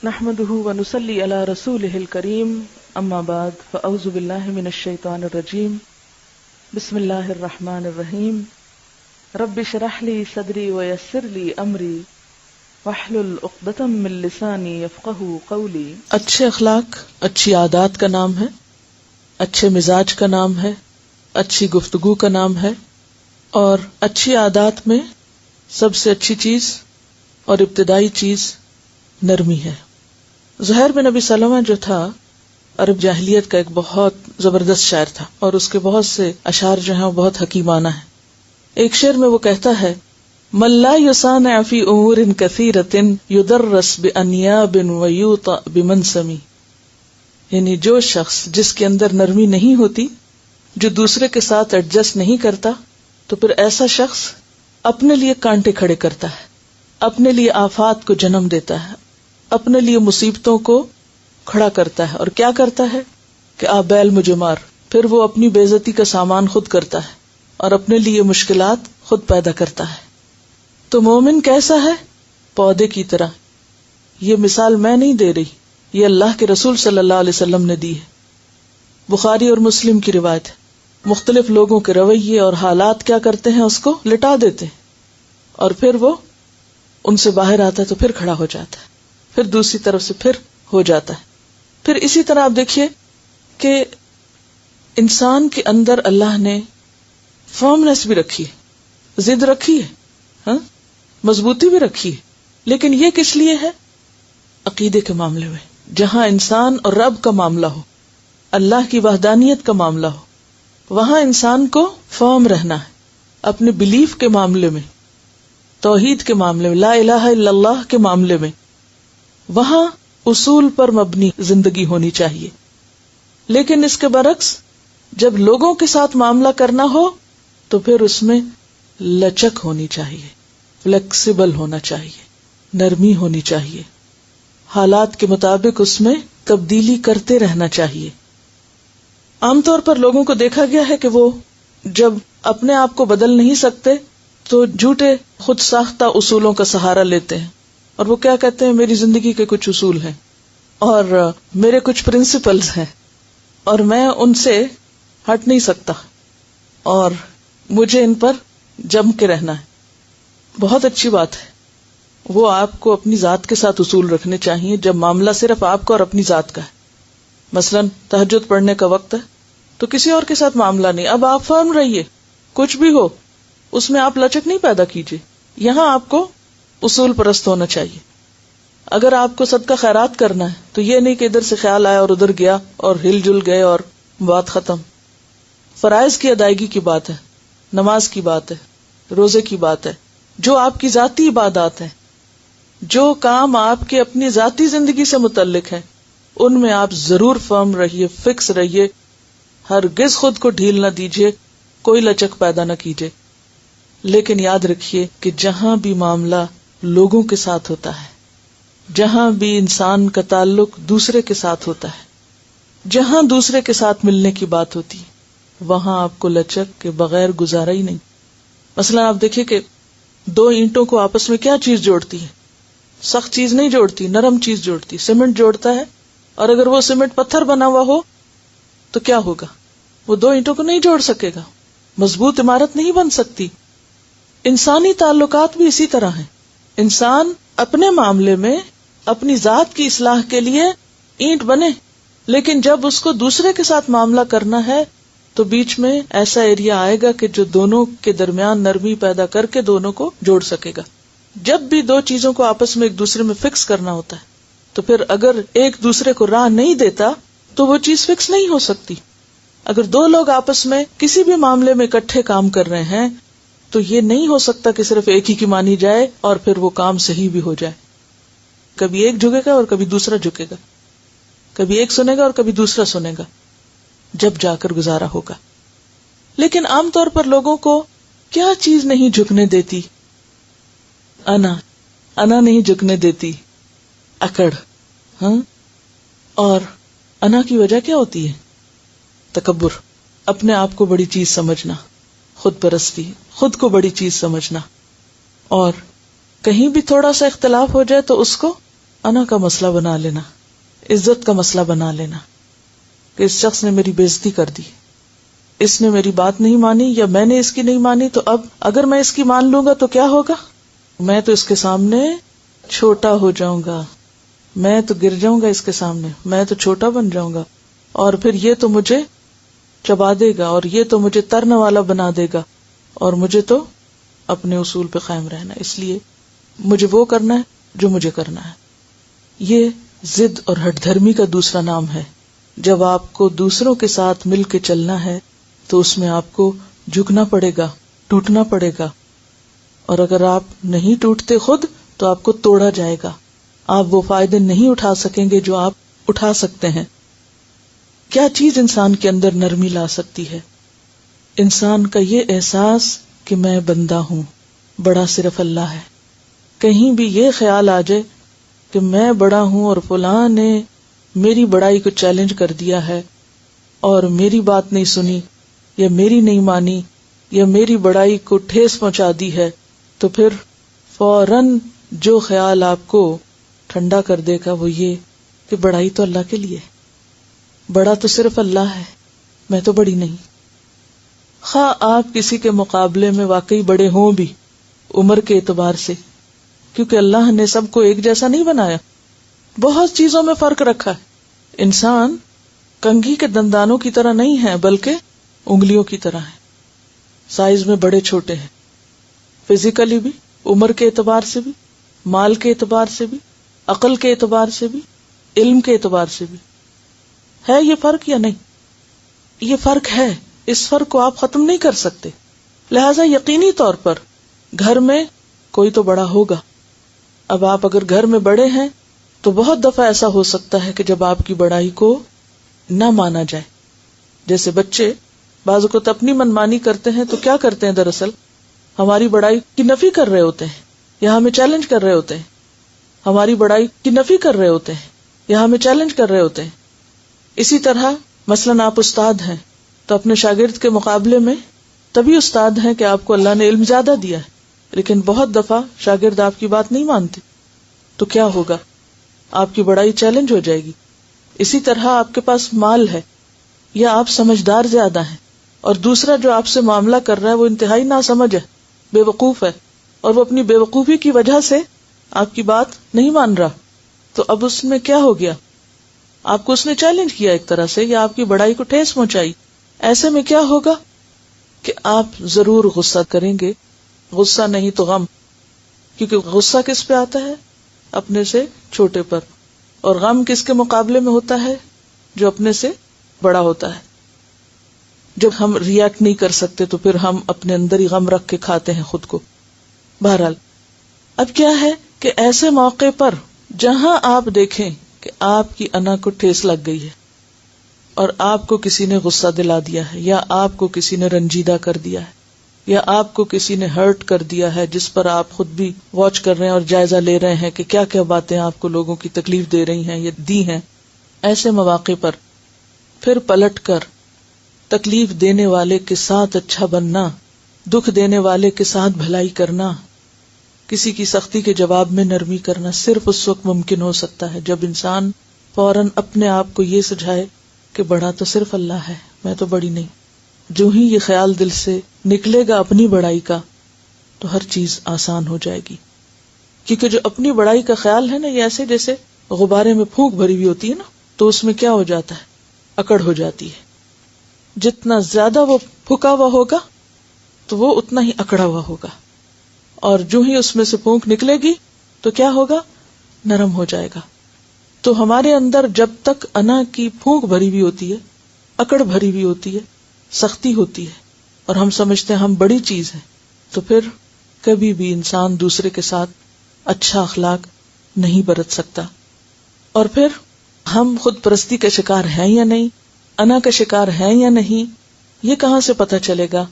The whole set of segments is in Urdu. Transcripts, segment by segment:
نحمده ونصلي على رسوله الكريم اما بعد فاعوذ بالله من الشيطان الرجيم بسم الله الرحمن الرحيم رب اشرح لي صدري ويسر لي امري واحلل عقدة من لساني يفقهوا قولي. اچھے اخلاق اچھی عادات کا نام ہے، اچھے مزاج کا نام ہے، اچھی گفتگو کا نام ہے، اور اچھی عادات میں سب سے اچھی چیز اور ابتدائی چیز نرمی ہے. زہیر بن ابی سلمہ جو تھا عرب جاہلیت کا ایک بہت زبردست شاعر تھا، اور اس کے بہت سے اشعار جو ہیں وہ بہت حکیمانہ ہیں. ایک شعر میں وہ کہتا ہے من لا يصانع في امور كثيرة يدرس بانياب ويوطأ بمنسم، یعنی جو شخص جس کے اندر نرمی نہیں ہوتی، جو دوسرے کے ساتھ ایڈجسٹ نہیں کرتا، تو پھر ایسا شخص اپنے لیے کانٹے کھڑے کرتا ہے، اپنے لیے آفات کو جنم دیتا ہے، اپنے لیے مصیبتوں کو کھڑا کرتا ہے. اور کیا کرتا ہے کہ آ بیل مجھے مار، پھر وہ اپنی بے عزتی کا سامان خود کرتا ہے اور اپنے لیے مشکلات خود پیدا کرتا ہے. تو مومن کیسا ہے؟ پودے کی طرح. یہ مثال میں نہیں دے رہی، یہ اللہ کے رسول صلی اللہ علیہ وسلم نے دی ہے. بخاری اور مسلم کی روایت ہے. مختلف لوگوں کے رویے اور حالات کیا کرتے ہیں، اس کو لٹا دیتے ہیں، اور پھر وہ ان سے باہر آتا ہے تو پھر کھڑا ہو جاتا ہے، پھر دوسری طرف سے پھر ہو جاتا ہے. پھر اسی طرح آپ دیکھیے کہ انسان کے اندر اللہ نے فرمنس بھی رکھی ہے، ضد رکھی ہے، ہاں مضبوطی بھی رکھی ہے. لیکن یہ کس لیے ہے؟ عقیدے کے معاملے میں، جہاں انسان اور رب کا معاملہ ہو، اللہ کی وحدانیت کا معاملہ ہو، وہاں انسان کو فرم رہنا ہے. اپنے بلیف کے معاملے میں، توحید کے معاملے میں، لا الہ الا اللہ کے معاملے میں، وہاں اصول پر مبنی زندگی ہونی چاہیے. لیکن اس کے برعکس جب لوگوں کے ساتھ معاملہ کرنا ہو تو پھر اس میں لچک ہونی چاہیے، فلیکسیبل ہونا چاہیے، نرمی ہونی چاہیے، حالات کے مطابق اس میں تبدیلی کرتے رہنا چاہیے. عام طور پر لوگوں کو دیکھا گیا ہے کہ وہ جب اپنے آپ کو بدل نہیں سکتے تو جھوٹے خود ساختہ اصولوں کا سہارا لیتے ہیں، اور وہ کیا کہتے ہیں، میری زندگی کے کچھ اصول ہیں اور میرے کچھ پرنسپلز ہیں اور میں ان سے ہٹ نہیں سکتا اور مجھے ان پر جم کے رہنا ہے. بہت اچھی بات ہے، وہ آپ کو اپنی ذات کے ساتھ اصول رکھنے چاہیے جب معاملہ صرف آپ کا اور اپنی ذات کا ہے. مثلا تہجد پڑھنے کا وقت ہے تو کسی اور کے ساتھ معاملہ نہیں، اب آپ فرم رہیے، کچھ بھی ہو اس میں آپ لچک نہیں پیدا کیجیے. یہاں آپ کو اصول پرست ہونا چاہیے. اگر آپ کو صدقہ خیرات کرنا ہے تو یہ نہیں کہ ادھر سے خیال آیا اور ادھر گیا اور ہل جل گئے اور بات ختم. فرائض کی ادائیگی کی بات ہے، نماز کی بات ہے، روزے کی بات ہے، جو آپ کی ذاتی عبادات ہیں، جو کام آپ کے اپنی ذاتی زندگی سے متعلق ہیں، ان میں آپ ضرور فرم رہیے، فکس رہیے، ہرگز خود کو ڈھیل نہ دیجیے، کوئی لچک پیدا نہ کیجیے. لیکن یاد رکھیے کہ جہاں بھی معاملہ لوگوں کے ساتھ ہوتا ہے، جہاں بھی انسان کا تعلق دوسرے کے ساتھ ہوتا ہے، جہاں دوسرے کے ساتھ ملنے کی بات ہوتی ہے، وہاں آپ کو لچک کے بغیر گزارا ہی نہیں. مثلا آپ دیکھیے کہ دو اینٹوں کو آپس میں کیا چیز جوڑتی ہے؟ سخت چیز نہیں جوڑتی، نرم چیز جوڑتی، سیمنٹ جوڑتا ہے. اور اگر وہ سیمنٹ پتھر بنا ہوا ہو تو کیا ہوگا؟ وہ دو اینٹوں کو نہیں جوڑ سکے گا، مضبوط عمارت نہیں بن سکتی. انسانی تعلقات بھی اسی طرح ہیں. انسان اپنے معاملے میں اپنی ذات کی اصلاح کے لیے اینٹ بنے، لیکن جب اس کو دوسرے کے ساتھ معاملہ کرنا ہے تو بیچ میں ایسا ایریا آئے گا کہ جو دونوں کے درمیان نرمی پیدا کر کے دونوں کو جوڑ سکے گا. جب بھی دو چیزوں کو آپس میں ایک دوسرے میں فکس کرنا ہوتا ہے تو پھر اگر ایک دوسرے کو راہ نہیں دیتا تو وہ چیز فکس نہیں ہو سکتی. اگر دو لوگ آپس میں کسی بھی معاملے میں اکٹھے کام کر رہے ہیں تو یہ نہیں ہو سکتا کہ صرف ایک ہی کی مانی جائے اور پھر وہ کام صحیح بھی ہو جائے. کبھی ایک جھکے گا اور کبھی دوسرا جھکے گا، کبھی ایک سنے گا اور کبھی دوسرا سنے گا، جب جا کر گزارا ہوگا. لیکن عام طور پر لوگوں کو کیا چیز نہیں جھکنے دیتی؟ انا نہیں جھکنے دیتی، اکڑ. ہاں، اور انا کی وجہ کیا ہوتی ہے؟ تکبر، اپنے آپ کو بڑی چیز سمجھنا، خود پرستی، خود کو بڑی چیز سمجھنا. اور کہیں بھی تھوڑا سا اختلاف ہو جائے تو اس کو انا کا مسئلہ بنا لینا، عزت کا مسئلہ بنا لینا کہ اس شخص نے میری بےزتی کر دی، اس نے میری بات نہیں مانی یا میں نے اس کی نہیں مانی، تو اب اگر میں اس کی مان لوں گا تو کیا ہوگا؟ میں تو اس کے سامنے چھوٹا ہو جاؤں گا، میں تو گر جاؤں گا اس کے سامنے، میں تو چھوٹا بن جاؤں گا، اور پھر یہ تو مجھے چبا دے گا، اور یہ تو مجھے ترنے والا بنا دے گا، اور مجھے تو اپنے اصول پہ قائم رہنا، اس لیے مجھے وہ کرنا ہے جو مجھے کرنا ہے۔ یہ ضد اور ہٹ دھرمی کا دوسرا نام ہے۔ جب آپ کو دوسروں کے ساتھ مل کے چلنا ہے تو اس میں آپ کو جھکنا پڑے گا، ٹوٹنا پڑے گا، اور اگر آپ نہیں ٹوٹتے خود تو آپ کو توڑا جائے گا، آپ وہ فائدے نہیں اٹھا سکیں گے جو آپ اٹھا سکتے ہیں۔ کیا چیز انسان کے اندر نرمی لا سکتی ہے؟ انسان کا یہ احساس کہ میں بندہ ہوں، بڑا صرف اللہ ہے۔ کہیں بھی یہ خیال آ جائے کہ میں بڑا ہوں اور فلاں نے میری بڑائی کو چیلنج کر دیا ہے اور میری بات نہیں سنی یا میری نہیں مانی یا میری بڑائی کو ٹھیس پہنچا دی ہے، تو پھر فوراً جو خیال آپ کو ٹھنڈا کر دے گا وہ یہ کہ بڑائی تو اللہ کے لیے ہے، بڑا تو صرف اللہ ہے، میں تو بڑی نہیں۔ خواہ آپ کسی کے مقابلے میں واقعی بڑے ہوں بھی عمر کے اعتبار سے، کیونکہ اللہ نے سب کو ایک جیسا نہیں بنایا، بہت چیزوں میں فرق رکھا ہے۔ انسان کنگھی کے دندانوں کی طرح نہیں ہے بلکہ انگلیوں کی طرح ہے، سائز میں بڑے چھوٹے ہیں، فزیکلی بھی، عمر کے اعتبار سے بھی، مال کے اعتبار سے بھی، عقل کے اعتبار سے بھی، علم کے اعتبار سے بھی۔ ہے یہ فرق یا نہیں؟ یہ فرق ہے، اس فرق کو آپ ختم نہیں کر سکتے۔ لہذا یقینی طور پر گھر میں کوئی تو بڑا ہوگا۔ اب آپ اگر گھر میں بڑے ہیں تو بہت دفعہ ایسا ہو سکتا ہے کہ جب آپ کی بڑائی کو نہ مانا جائے، جیسے بچے بعض اوقات اپنی منمانی کرتے ہیں تو کیا کرتے ہیں، دراصل ہماری بڑائی کی نفی کر رہے ہوتے ہیں یا ہمیں چیلنج کر رہے ہوتے ہیں، ہماری بڑائی کی نفی کر رہے ہوتے ہیں یا ہمیں چیلنج کر رہے ہوتے ہیں۔ اسی طرح مثلاً آپ استاد ہیں تو اپنے شاگرد کے مقابلے میں تبھی استاد ہیں کہ آپ کو اللہ نے علم زیادہ دیا ہے، لیکن بہت دفعہ شاگرد آپ کی بات نہیں مانتے، تو کیا ہوگا؟ آپ کی بڑائی چیلنج ہو جائے گی۔ اسی طرح آپ کے پاس مال ہے یا آپ سمجھدار زیادہ ہیں اور دوسرا جو آپ سے معاملہ کر رہا ہے وہ انتہائی ناسمجھ ہے، بے وقوف ہے، اور وہ اپنی بے وقوفی کی وجہ سے آپ کی بات نہیں مان رہا، تو اب اس میں کیا ہو گیا؟ آپ کو اس نے چیلنج کیا ایک طرح سے، یا آپ کی بڑائی کو ٹھیس پہنچائی۔ ایسے میں کیا ہوگا کہ آپ ضرور غصہ کریں گے، غصہ نہیں تو غم، کیونکہ غصہ کس پہ آتا ہے؟ اپنے سے چھوٹے پر، اور غم کس کے مقابلے میں ہوتا ہے؟ جو اپنے سے بڑا ہوتا ہے۔ جب ہم ریاکٹ نہیں کر سکتے تو پھر ہم اپنے اندر ہی غم رکھ کے کھاتے ہیں خود کو۔ بہرحال اب کیا ہے کہ ایسے موقع پر جہاں آپ دیکھیں کہ آپ کی انا کو ٹھیس لگ گئی ہے اور آپ کو کسی نے غصہ دلا دیا ہے یا آپ کو کسی نے رنجیدہ کر دیا ہے یا آپ کو کسی نے ہرٹ کر دیا ہے، جس پر آپ خود بھی واچ کر رہے ہیں اور جائزہ لے رہے ہیں کہ کیا کیا باتیں آپ کو لوگوں کی تکلیف دے رہی ہیں یا دی ہیں، ایسے مواقع پر پھر پلٹ کر تکلیف دینے والے کے ساتھ اچھا بننا، دکھ دینے والے کے ساتھ بھلائی کرنا، کسی کی سختی کے جواب میں نرمی کرنا صرف اس وقت ممکن ہو سکتا ہے جب انسان فوراً اپنے آپ کو یہ سمجھائے کہ بڑا تو صرف اللہ ہے، میں تو بڑی نہیں۔ جو ہی یہ خیال دل سے نکلے گا اپنی بڑائی کا تو ہر چیز آسان ہو جائے گی، کیونکہ جو اپنی بڑائی کا خیال ہے نا، یہ ایسے جیسے غبارے میں پھونک بھری ہوئی ہوتی ہے نا، تو اس میں کیا ہو جاتا ہے؟ اکڑ ہو جاتی ہے۔ جتنا زیادہ وہ پھکا ہوا ہوگا تو وہ اتنا ہی اکڑا ہوا ہوگا، اور جو ہی اس میں سے پھونک نکلے گی تو کیا ہوگا؟ نرم ہو جائے گا۔ تو ہمارے اندر جب تک انا کی پھونک بھری ہوئی ہوتی ہے، اکڑ بھری ہوئی ہوتی ہے، سختی ہوتی ہے، اور ہم سمجھتے ہیں ہم بڑی چیز ہیں، تو پھر کبھی بھی انسان دوسرے کے ساتھ اچھا اخلاق نہیں برت سکتا۔ اور پھر ہم خود پرستی کا شکار ہیں یا نہیں، انا کا شکار ہیں یا نہیں، یہ کہاں سے پتہ چلے گا؟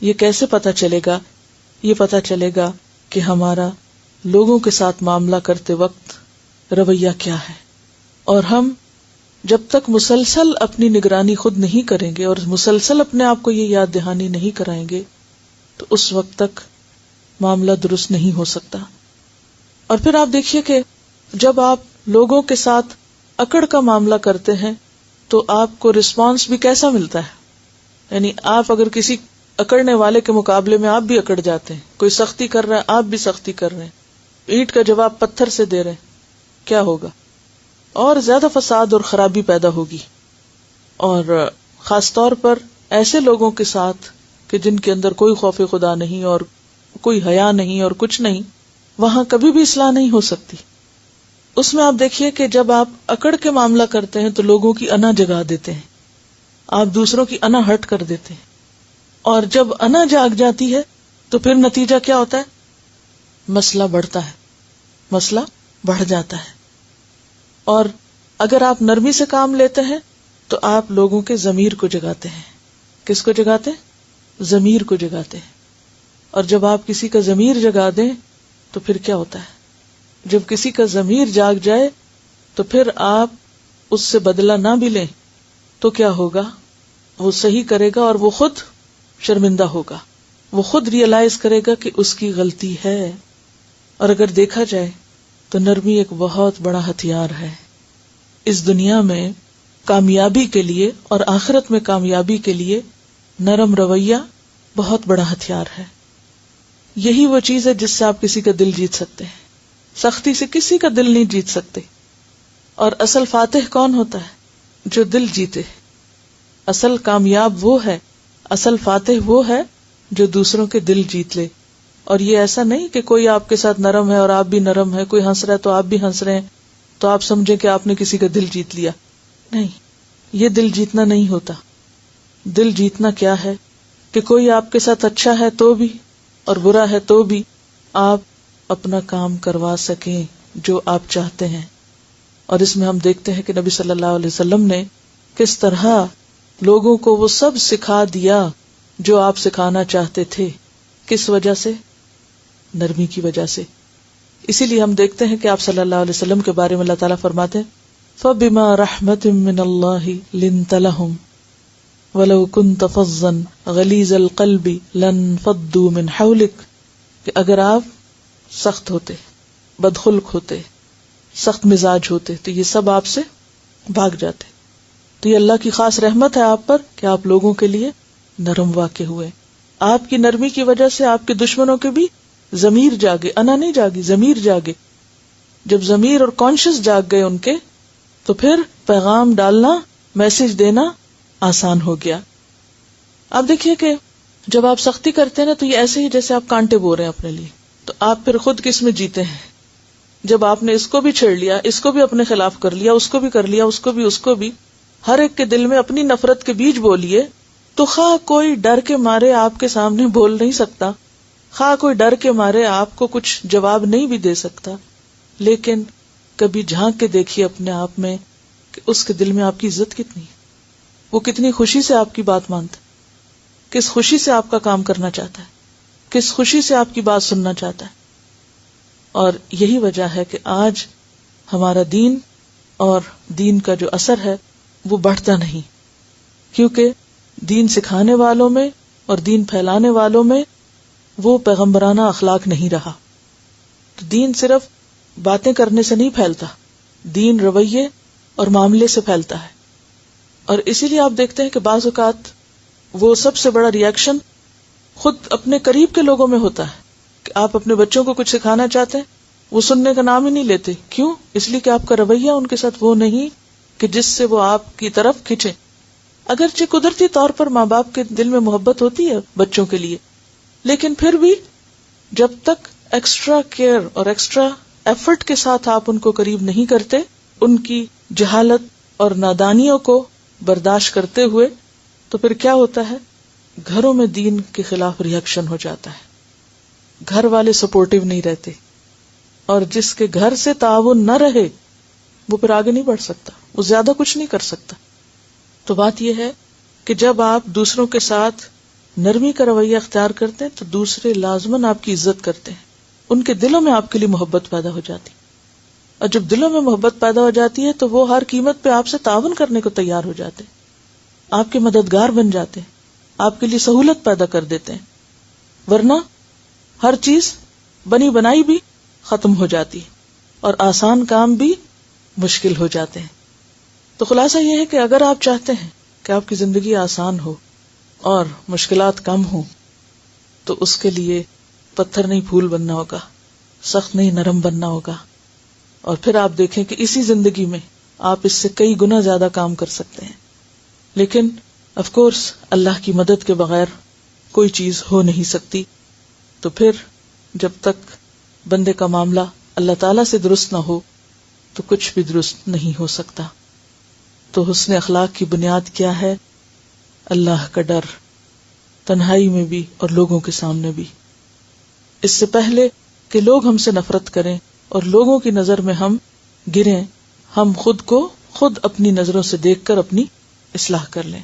یہ کیسے پتہ چلے گا؟ یہ پتہ چلے گا کہ ہمارا لوگوں کے ساتھ معاملہ کرتے وقت رویہ کیا ہے۔ اور ہم جب تک مسلسل اپنی نگرانی خود نہیں کریں گے اور مسلسل اپنے آپ کو یہ یاد دہانی نہیں کرائیں گے تو اس وقت تک معاملہ درست نہیں ہو سکتا۔ اور پھر آپ دیکھیے کہ جب آپ لوگوں کے ساتھ اکڑ کا معاملہ کرتے ہیں تو آپ کو رسپانس بھی کیسا ملتا ہے؟ یعنی آپ اگر کسی اکڑنے والے کے مقابلے میں آپ بھی اکڑ جاتے ہیں، کوئی سختی کر رہا ہے آپ بھی سختی کر رہے ہیں، اینٹ کا جواب پتھر سے دے رہے ہیں، کیا ہوگا؟ اور زیادہ فساد اور خرابی پیدا ہوگی. اور خاص طور پر ایسے لوگوں کے ساتھ کہ جن کے اندر کوئی خوف خدا نہیں اور کوئی حیا نہیں اور کچھ نہیں، وہاں کبھی بھی اصلاح نہیں ہو سکتی. اس میں آپ دیکھیے کہ جب آپ اکڑ کے معاملہ کرتے ہیں تو لوگوں کی انا جگا دیتے ہیں، آپ دوسروں کی انا ہرٹ کر دیتے ہیں، اور جب انا جاگ جاتی ہے تو پھر نتیجہ کیا ہوتا ہے؟ مسئلہ بڑھتا ہے، مسئلہ بڑھ جاتا ہے. اور اگر آپ نرمی سے کام لیتے ہیں تو آپ لوگوں کے ضمیر کو جگاتے ہیں. کس کو جگاتے ہیں؟ ضمیر کو جگاتے ہیں. اور جب آپ کسی کا ضمیر جگا دیں تو پھر کیا ہوتا ہے؟ جب کسی کا ضمیر جاگ جائے تو پھر آپ اس سے بدلہ نہ بھی لیں تو کیا ہوگا؟ وہ صحیح کرے گا اور وہ خود شرمندہ ہوگا، وہ خود ریئلائز کرے گا کہ اس کی غلطی ہے. اور اگر دیکھا جائے تو نرمی ایک بہت بڑا ہتھیار ہے. اس دنیا میں کامیابی کے لیے اور آخرت میں کامیابی کے لیے نرم رویہ بہت بڑا ہتھیار ہے. یہی وہ چیز ہے جس سے آپ کسی کا دل جیت سکتے ہیں. سختی سے کسی کا دل نہیں جیت سکتے. اور اصل فاتح کون ہوتا ہے؟ جو دل جیتے. اصل کامیاب وہ ہے، اصل فاتح وہ ہے جو دوسروں کے دل جیت لے. اور یہ ایسا نہیں کہ کوئی آپ کے ساتھ نرم ہے اور آپ بھی نرم ہے، کوئی ہنس رہا ہے تو آپ بھی ہنس رہے ہیں تو آپ سمجھیں کہ آپ نے کسی کا دل جیت لیا. نہیں، یہ دل جیتنا نہیں ہوتا. دل جیتنا کیا ہے کہ کوئی آپ کے ساتھ اچھا ہے تو بھی اور برا ہے تو بھی آپ اپنا کام کروا سکیں جو آپ چاہتے ہیں. اور اس میں ہم دیکھتے ہیں کہ نبی صلی اللہ علیہ وسلم نے کس طرح لوگوں کو وہ سب سکھا دیا جو آپ سکھانا چاہتے تھے. کس وجہ سے؟ نرمی کی وجہ سے. اسی لیے ہم دیکھتے ہیں کہ آپ صلی اللہ علیہ وسلم کے بارے میں اللہ تعالیٰ فرماتے ہیں فَبِمَا رَحْمَةٍ مِّنَ اللَّهِ لِنْتَ لَهُمْ وَلَوْ كُنْتَ فَظًّا غَلِيظَ الْقَلْبِ لَانفَضُّوا مِنْ حَوْلِكَ، کہ اگر آپ سخت ہوتے، بدخلق ہوتے، سخت مزاج ہوتے تو یہ سب آپ سے بھاگ جاتے. تو یہ اللہ کی خاص رحمت ہے آپ پر کہ آپ لوگوں کے لیے نرم واقع ہوئے. آپ کی نرمی کی وجہ سے آپ کے دشمنوں کے بھی ضمیر جاگے، انا نہیں جاگی، ضمیر جاگے. جب ضمیر اور کانشس جاگ گئے ان کے تو پھر پیغام ڈالنا، میسج دینا آسان ہو گیا. آپ دیکھیے کہ جب آپ سختی کرتے ہیں نا تو یہ ایسے ہی جیسے آپ کانٹے بو رہے ہیں اپنے لیے، تو آپ پھر خود کس میں جیتے ہیں؟ جب آپ نے اس کو بھی چھیڑ لیا، اس کو بھی اپنے خلاف کر لیا، اس کو بھی کر لیا، اس کو بھی ہر ایک کے دل میں اپنی نفرت کے بیج بو لیے، تو خواہ کوئی ڈر کے مارے آپ کے سامنے بول نہیں سکتا، خواہ کوئی ڈر کے مارے آپ کو کچھ جواب نہیں بھی دے سکتا، لیکن کبھی جھانک کے دیکھیے اپنے آپ میں کہ اس کے دل میں آپ کی عزت کتنی ہے، وہ کتنی خوشی سے آپ کی بات مانتا ہے، کس خوشی سے آپ کا کام کرنا چاہتا ہے، کس خوشی سے آپ کی بات سننا چاہتا ہے. اور یہی وجہ ہے کہ آج ہمارا دین اور دین کا جو اثر ہے وہ بڑھتا نہیں، کیونکہ دین سکھانے والوں میں اور دین پھیلانے والوں میں وہ پیغمبرانہ اخلاق نہیں رہا. تو دین صرف باتیں کرنے سے نہیں پھیلتا، دین رویے اور معاملے سے پھیلتا ہے. اور اسی لیے آپ دیکھتے ہیں کہ بعض اوقات وہ سب سے بڑا ریئیکشن خود اپنے قریب کے لوگوں میں ہوتا ہے کہ آپ اپنے بچوں کو کچھ سکھانا چاہتے ہیں، وہ سننے کا نام ہی نہیں لیتے. کیوں؟ اس لیے کہ آپ کا رویہ ان کے ساتھ وہ نہیں کہ جس سے وہ آپ کی طرف کھینچے. اگرچہ قدرتی طور پر ماں باپ کے دل میں محبت ہوتی ہے بچوں کے لیے، لیکن پھر بھی جب تک ایکسٹرا کیئر اور ایکسٹرا ایفرٹ کے ساتھ آپ ان کو قریب نہیں کرتے، ان کی جہالت اور نادانیوں کو برداشت کرتے ہوئے، تو پھر کیا ہوتا ہے؟ گھروں میں دین کے خلاف ریئیکشن ہو جاتا ہے، گھر والے سپورٹیو نہیں رہتے، اور جس کے گھر سے تعاون نہ رہے وہ پھر آگے نہیں بڑھ سکتا، وہ زیادہ کچھ نہیں کر سکتا. تو بات یہ ہے کہ جب آپ دوسروں کے ساتھ نرمی کا رویہ اختیار کرتے ہیں تو دوسرے لازماً آپ کی عزت کرتے ہیں، ان کے دلوں میں آپ کے لیے محبت پیدا ہو جاتی. اور جب دلوں میں محبت پیدا ہو جاتی ہے تو وہ ہر قیمت پہ آپ سے تعاون کرنے کو تیار ہو جاتے ہیں، آپ کے مددگار بن جاتے ہیں، آپ کے لیے سہولت پیدا کر دیتے ہیں. ورنہ ہر چیز بنی بنائی بھی ختم ہو جاتی ہے اور آسان کام بھی مشکل ہو جاتے ہیں. تو خلاصہ یہ ہے کہ اگر آپ چاہتے ہیں کہ آپ کی زندگی آسان ہو اور مشکلات کم ہوں تو اس کے لیے پتھر نہیں پھول بننا ہوگا، سخت نہیں نرم بننا ہوگا. اور پھر آپ دیکھیں کہ اسی زندگی میں آپ اس سے کئی گنا زیادہ کام کر سکتے ہیں. لیکن آف کورس اللہ کی مدد کے بغیر کوئی چیز ہو نہیں سکتی. تو پھر جب تک بندے کا معاملہ اللہ تعالی سے درست نہ ہو تو کچھ بھی درست نہیں ہو سکتا. تو حسن اخلاق کی بنیاد کیا ہے؟ اللہ کا ڈر، تنہائی میں بھی اور لوگوں کے سامنے بھی. اس سے پہلے کہ لوگ ہم سے نفرت کریں اور لوگوں کی نظر میں ہم گریں، ہم خود کو خود اپنی نظروں سے دیکھ کر اپنی اصلاح کر لیں.